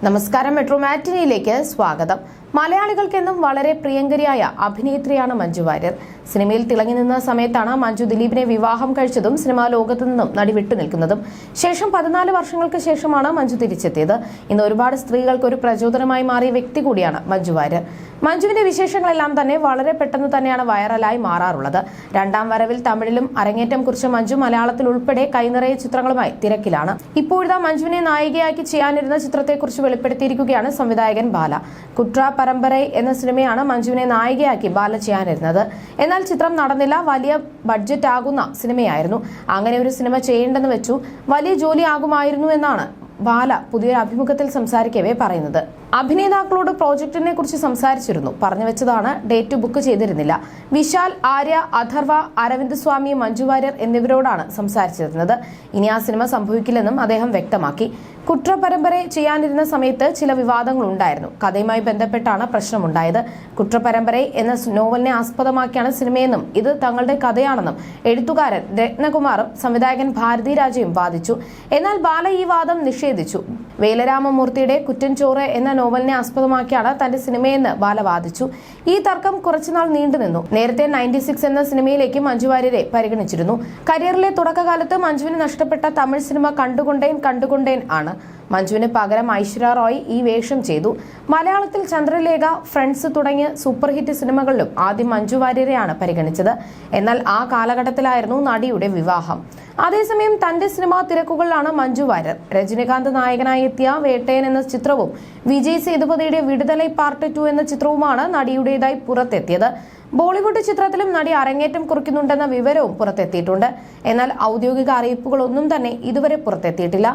നമസ്കാരം, മെട്രോ മാറ്റിനിയിലേക്ക് സ്വാഗതം. മലയാളികൾക്കെന്നും വളരെ പ്രിയങ്കരിയായ അഭിനേത്രിയാണ് മഞ്ജു വാര്യർ. സിനിമയിൽ തിളങ്ങി നിന്ന സമയത്താണ് മഞ്ജു ദിലീപിനെ വിവാഹം കഴിച്ചതും സിനിമാ ലോകത്തു നിന്നും നടി വിട്ടുനിൽക്കുന്നതും. ശേഷം 14 വർഷങ്ങൾക്ക് ശേഷമാണ് മഞ്ജു തിരിച്ചെത്തിയത്. ഇന്ന് ഒരുപാട് സ്ത്രീകൾക്ക് ഒരു പ്രചോദനമായി മാറിയ വ്യക്തി കൂടിയാണ് മഞ്ജു വാര്യർ. മഞ്ജുവിന്റെ വിശേഷങ്ങളെല്ലാം തന്നെ വളരെ പെട്ടെന്ന് തന്നെയാണ് വൈറലായി മാറാറുള്ളത്. രണ്ടാം വരവിൽ തമിഴിലും അരങ്ങേറ്റം കുറിച്ച മഞ്ജു മലയാളത്തിൽ ഉൾപ്പെടെ കൈനിറയ ചിത്രങ്ങളുമായി തിരക്കിലാണ്. ഇപ്പോഴത്തെ മഞ്ജുവിനെ നായികയാക്കി ചെയ്യാനിരുന്ന ചിത്രത്തെക്കുറിച്ച് വെളിപ്പെടുത്തിയിരിക്കുകയാണ് സംവിധായകൻ ബാല. കുട്ര പരമ്പരൈ എന്ന സിനിമയാണ് മഞ്ജുവിനെ നായികയാക്കി ബാല ചെയ്യാനിരുന്നത്. എന്നാൽ ചിത്രം നടന്നില്ല. വലിയ ബഡ്ജറ്റ് ആകുന്ന സിനിമയായിരുന്നു. അങ്ങനെ ഒരു സിനിമ ചെയ്യേണ്ടെന്ന് വെച്ചു. വലിയ ജോലി ആകുമായിരുന്നു എന്നാണ് ബാല പുതിയൊരു അഭിമുഖത്തിൽ സംസാരിക്കവേ പറയുന്നത്. അഭിനേതാക്കളോട് പ്രോജക്റ്റിനെ കുറിച്ച് സംസാരിച്ചിരുന്നു. പറഞ്ഞു വെച്ചതാണ്, ഡേറ്റ് ബുക്ക് ചെയ്തിരുന്നില്ല. വിശാൽ, ആര്യ, അഥർവ, അരവിന്ദ് സ്വാമി, മഞ്ജു വാര്യർ എന്നിവരോടാണ് സംസാരിച്ചിരുന്നത്. ഇനി ആ സിനിമ സംഭവിക്കില്ലെന്നും അദ്ദേഹം വ്യക്തമാക്കി. കുട്ര പരമ്പര ചെയ്യാനിരുന്ന സമയത്ത് ചില വിവാദങ്ങൾ ഉണ്ടായിരുന്നു. കഥയുമായി ബന്ധപ്പെട്ടാണ് പ്രശ്നമുണ്ടായത്. കുട്ര പരമ്പര എന്ന നോവലിനെ ആസ്പദമാക്കിയാണ് സിനിമയെന്നും ഇത് തങ്ങളുടെ കഥയാണെന്നും എഴുത്തുകാരൻ രത്നകുമാറും സംവിധായകൻ ഭാരതി രാജയും വാദിച്ചു. എന്നാൽ ബാല ഈ വാദം നിഷേധിച്ചു. വേലരാമമൂർത്തിയുടെ കുറ്റൻചോറ് എന്ന നോവലിനെ ആസ്പദമാക്കിയാണ് തന്റെ സിനിമയെന്ന് ബാല വാദിച്ചു. ഈ തർക്കം കുറച്ചുനാൾ നീണ്ടുനിന്നു. നേരത്തെ 96 എന്ന സിനിമയിലേക്ക് മഞ്ജു വാര്യരെ പരിഗണിച്ചിരുന്നു. കരിയറിലെ തുടക്കകാലത്ത് മഞ്ജുവിന് നഷ്ടപ്പെട്ട തമിഴ് സിനിമ കണ്ടുകൊണ്ടേൻ ആണ്. മഞ്ജുവിന് പകരം ഐശ്വര്യ റോയ് ഈ വേഷം ചെയ്തു. മലയാളത്തിൽ ചന്ദ്രലേഖ, ഫ്രണ്ട്സ് തുടങ്ങിയ സൂപ്പർ ഹിറ്റ് സിനിമകളിലും ആദ്യം മഞ്ജു വാര്യരെയാണ് പരിഗണിച്ചത്. എന്നാൽ ആ കാലഘട്ടത്തിലായിരുന്നു നടിയുടെ വിവാഹം. അതേസമയം തന്റെ സിനിമാ തിരക്കുകളിലാണ് മഞ്ജു വാര്യർ. രജനികാന്ത് നായകനായി എത്തിയ വേട്ടയൻ എന്ന ചിത്രവും വിജയ് സേതുപതിയുടെ വിടുതലൈ പാർട്ട് 2 എന്ന ചിത്രവുമാണ് നടിയുടേതായി പുറത്തെത്തിയത്. ബോളിവുഡ് ചിത്രത്തിലും നടി അരങ്ങേറ്റം കുറിക്കുന്നുണ്ടെന്ന വിവരവും പുറത്തെത്തിയിട്ടുണ്ട്. എന്നാൽ ഔദ്യോഗിക അറിയിപ്പുകളൊന്നും തന്നെ ഇതുവരെ പുറത്തെത്തിയിട്ടില്ല.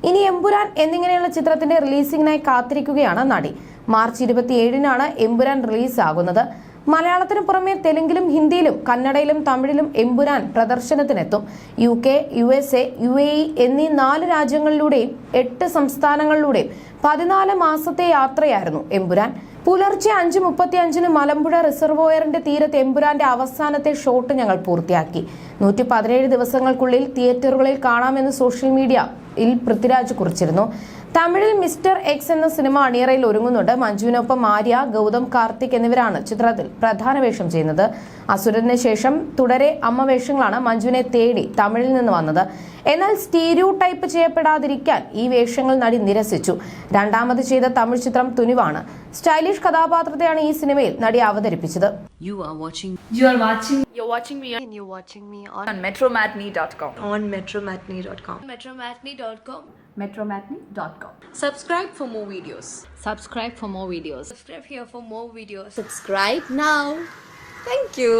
ഇനി എമ്പുരാൻ എന്നിങ്ങനെയുള്ള ചിത്രത്തിന്റെ റിലീസിംഗിനായി കാത്തിരിക്കുകയാണ് നടി. മാർച്ച് 27-നാണ് എമ്പുരാൻ റിലീസ് ആകുന്നത്. മലയാളത്തിന് പുറമെ തെലുങ്കിലും ഹിന്ദിയിലും കന്നഡയിലും തമിഴിലും എമ്പുരാൻ പ്രദർശനത്തിനെത്തും. UK, USA, UAE എന്നീ 4 രാജ്യങ്ങളിലൂടെയും 8 സംസ്ഥാനങ്ങളിലൂടെയും 14 മാസത്തെ യാത്രയായിരുന്നു എമ്പുരാൻ. പുലർച്ചെ 5:35 മലമ്പുഴ റിസർവോയറിന്റെ തീരത്ത് എമ്പുരാന്റെ അവസാനത്തെ ഷോട്ട് ഞങ്ങൾ പൂർത്തിയാക്കി. 117 ദിവസങ്ങൾക്കുള്ളിൽ തിയേറ്ററുകളിൽ കാണാമെന്ന് സോഷ്യൽ മീഡിയയിൽ പൃഥ്വിരാജ് കുറിച്ചിരുന്നു. തമിഴിൽ മിസ്റ്റർ എക്സ് എന്ന സിനിമ അണിയറയിൽ ഒരുങ്ങുന്നുണ്ട്. മഞ്ജുവിനൊപ്പം ആര്യ, ഗൗതം, കാർത്തിക് എന്നിവരാണ് ചിത്രത്തിൽ പ്രധാന വേഷം ചെയ്യുന്നത്. അസുരന് ശേഷം തുടരെ അമ്മ വേഷങ്ങളാണ് മഞ്ജുവിനെ തേടി തമിഴിൽ നിന്ന് വന്നത്. എന്നാൽ സ്റ്റീരിയോ ടൈപ്പ് ചെയ്യപ്പെടാതിരിക്കാൻ ഈ വേഷങ്ങൾ നടി നിരസിച്ചു. രണ്ടാമത് ചെയ്ത തമിഴ് ചിത്രം തുനിവാണ്. സ്റ്റൈലിഷ് കഥാപാത്രത്തെയാണ് ഈ സിനിമയിൽ നടി അവതരിപ്പിച്ചത്. You're watching me on metromatney.com. metromatney.com. metromatney.com. Subscribe for more videos. Subscribe for more videos. Subscribe here for more videos. Subscribe now. Thank you.